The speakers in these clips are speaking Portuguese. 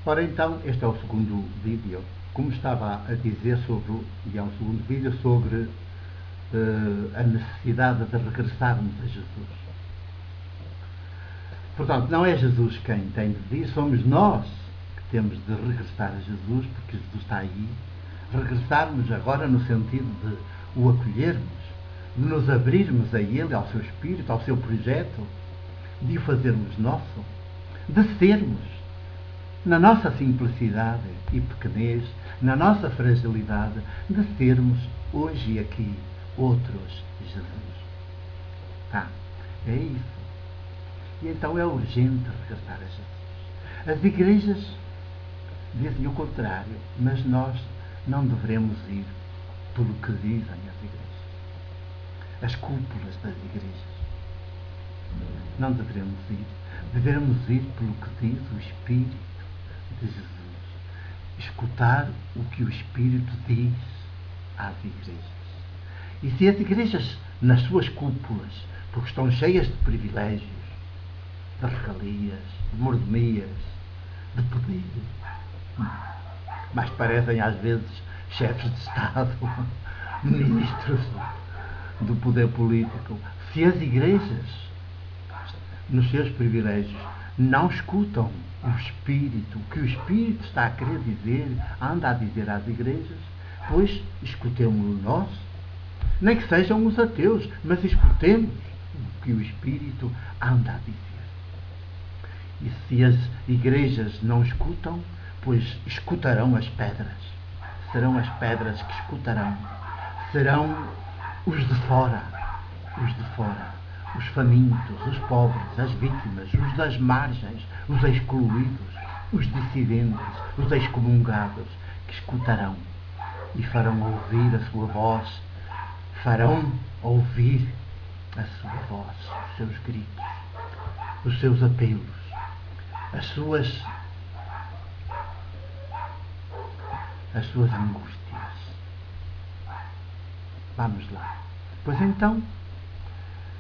Ora então, este é o segundo vídeo. Como estava a dizer e é um segundo vídeo sobre a necessidade de regressarmos a Jesus. Portanto, não é Jesus quem tem de vir, somos nós que temos de regressar a Jesus, porque Jesus está aí. Regressarmos agora no sentido de o acolhermos, de nos abrirmos a Ele, ao seu Espírito, ao seu projeto, de o fazermos nosso, de sermos, na nossa simplicidade e pequenez, na nossa fragilidade, de sermos hoje e aqui outros Jesus. Tá? É isso. E então é urgente regressar a Jesus. As igrejas dizem o contrário, mas nós não devemos ir pelo que dizem as igrejas. As cúpulas das igrejas. Não devemos ir. Devemos ir pelo que diz o Espírito de Jesus. Escutar o que o Espírito diz às igrejas. E se as igrejas, nas suas cúpulas, porque estão cheias de privilégios, de regalias, de mordomias, de poder, mas parecem às vezes chefes de Estado, ministros do poder político. Se as igrejas, nos seus privilégios, não escutam o Espírito, o que o Espírito está a querer dizer, anda a dizer às igrejas, pois escutemos-lo nós, nem que sejam os ateus, mas escutemos o que o Espírito anda a dizer. E se as igrejas não escutam, pois escutarão as pedras. Serão as pedras que escutarão. Serão os de fora. Os de fora. Os famintos, os pobres, as vítimas, os das margens, os excluídos, os dissidentes, os excomungados, que escutarão e farão ouvir a sua voz. Farão ouvir a sua voz, os seus gritos, os seus apelos, as suas angústias. Vamos lá. Pois então,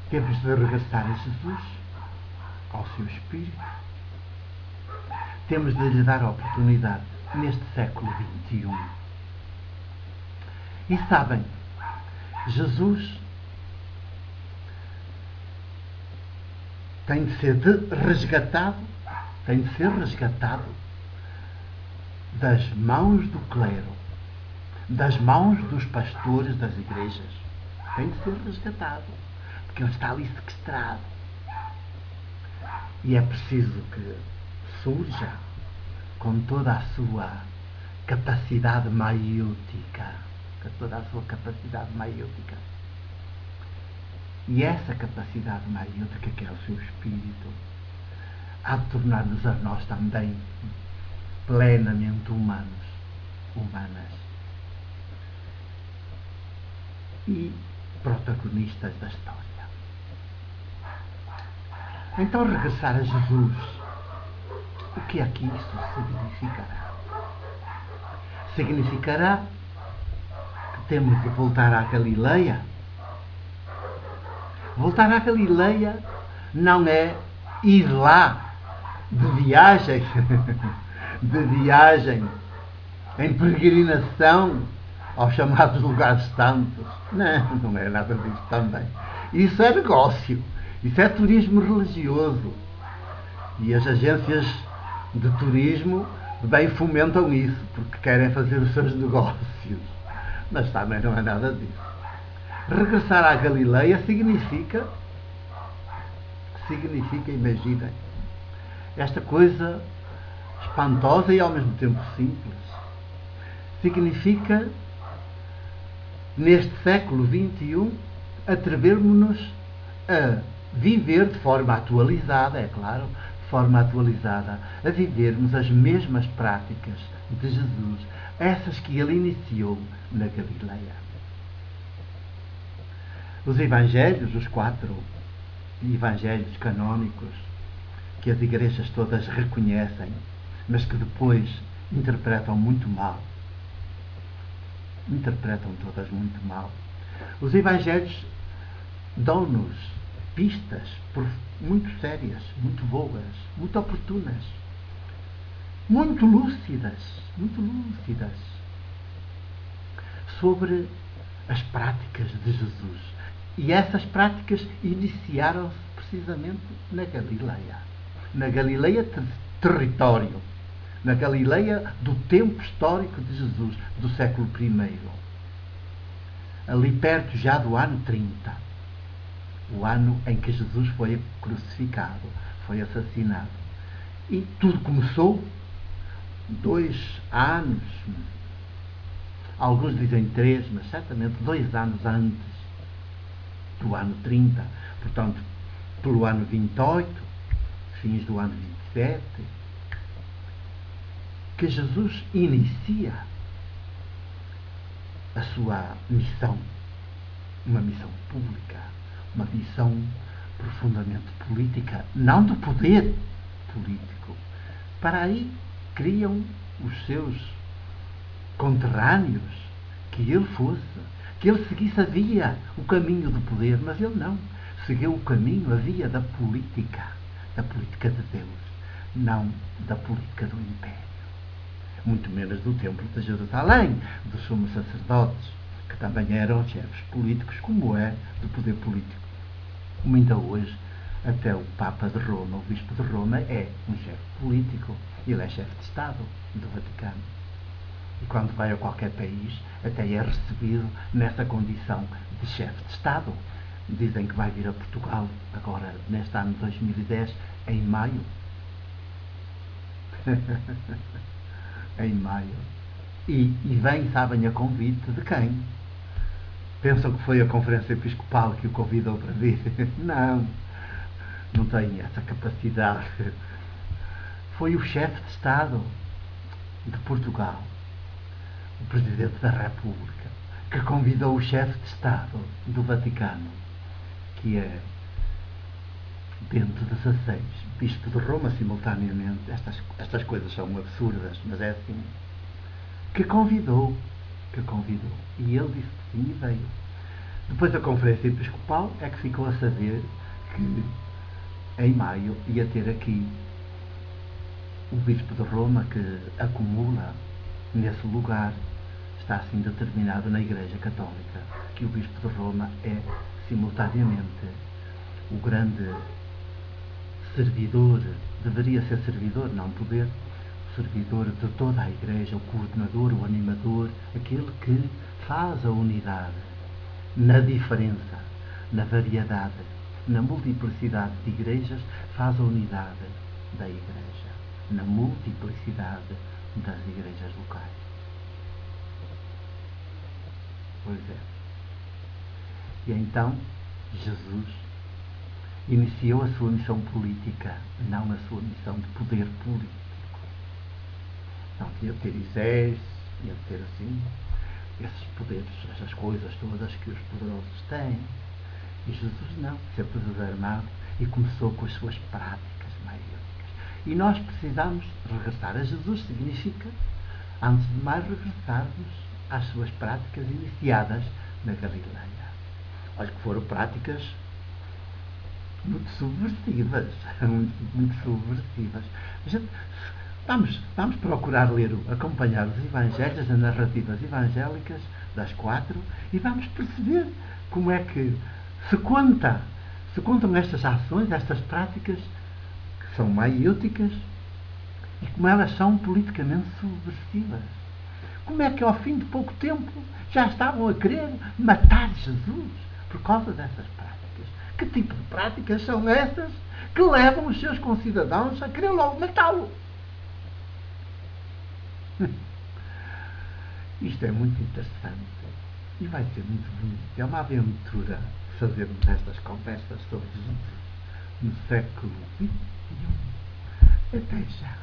temos de regressar a Jesus, ao seu Espírito. Temos de lhe dar a oportunidade neste século XXI. E sabem, Jesus tem de ser resgatado das mãos do clero, das mãos dos pastores das igrejas. Tem de ser resgatado, porque ele está ali sequestrado. E é preciso que surja com toda a sua capacidade maiútica. E essa capacidade maiútica, que é o seu Espírito, há de tornar-nos a nós também plenamente humanas e protagonistas da história. Então, regressar a Jesus, o que é que isso significará? Significará que temos de voltar à Galileia? Voltar à Galileia não é ir lá de viagem, em peregrinação aos chamados lugares santos. Não é nada disso também. Isso é negócio, isso é turismo religioso. E as agências de turismo bem fomentam isso, porque querem fazer os seus negócios. Mas também não é nada disso. Regressar à Galileia significa, imaginem, esta coisa espantosa e ao mesmo tempo simples. Significa, neste século XXI, atrevermos-nos a viver de forma atualizada, é claro, de forma atualizada, a vivermos as mesmas práticas de Jesus, essas que ele iniciou na Galileia. Os evangelhos, os 4 evangelhos canónicos, que as igrejas todas reconhecem, mas que depois interpretam muito mal. Interpretam todas muito mal. Os evangelhos dão-nos pistas muito sérias, muito boas, muito oportunas. muito lúcidas, sobre as práticas de Jesus. E essas práticas iniciaram-se precisamente na Galileia. Na Galileia território. Na Galileia do tempo histórico de Jesus, do século I. Ali perto já do ano 30. O ano em que Jesus foi crucificado, foi assassinado. E tudo começou 2 anos, alguns dizem 3, mas certamente 2 anos antes do ano 30, portanto, pelo ano 28, fins do ano 27, que Jesus inicia a sua missão, uma missão pública, uma missão profundamente política, não do poder político. Para aí criam os seus conterrâneos que ele fosse, que ele seguisse a via, o caminho do poder, mas ele não. Seguiu o caminho, a via da política de Deus, não da política do império. Muito menos do templo de Jerusalém, dos sumos sacerdotes, que também eram chefes políticos, como é do poder político. Como ainda hoje, até o Papa de Roma, o Bispo de Roma, é um chefe político. Ele é chefe de Estado do Vaticano. E quando vai a qualquer país, até é recebido nessa condição de chefe de Estado. Dizem que vai vir a Portugal, agora, neste ano de 2010, em maio. Em maio. E vem, sabem, a convite de quem? Pensam que foi a Conferência Episcopal que o convidou para vir? Não tem essa capacidade. Foi o chefe de Estado de Portugal, o Presidente da República, que convidou o chefe de Estado do Vaticano, que é Bento XVI, Bispo de Roma simultaneamente. Estas coisas são absurdas, mas é assim. Que convidou. E ele disse que sim e veio. Depois da Conferência Episcopal é que ficou a saber que em maio ia ter aqui o Bispo de Roma, que acumula nesse lugar, está assim determinado na Igreja Católica, que o Bispo de Roma é simultaneamente o grande servidor, deveria ser servidor, não poder, o servidor de toda a Igreja, o coordenador, o animador, aquele que faz a unidade na diferença, na variedade, na multiplicidade de igrejas, faz a unidade da Igreja, na multiplicidade das igrejas locais. Pois é. E então, Jesus iniciou a sua missão política, não a sua missão de poder político. Não tinha de ter exército, tinha de ter assim, esses poderes, essas coisas todas que os poderosos têm. E Jesus não, sempre desarmado, e começou com as suas práticas maiúsculas. E nós precisamos regressar a Jesus, significa, antes de mais, regressarmos às suas práticas iniciadas na Galileia. Olha que foram práticas muito subversivas, muito subversivas. Vamos procurar ler, acompanhar os Evangelhos, as narrativas evangélicas das 4, e vamos perceber como é que se contam estas ações, estas práticas que são maiúticas, e como elas são politicamente subversivas. Como é que ao fim de pouco tempo já estavam a querer matar Jesus por causa dessas práticas? Que tipo de práticas são essas que levam os seus concidadãos a querer logo matá-lo? Isto é muito interessante e vai ser muito bonito. É uma aventura fazermos estas conversas sobre Jesus no século XXI. Até já.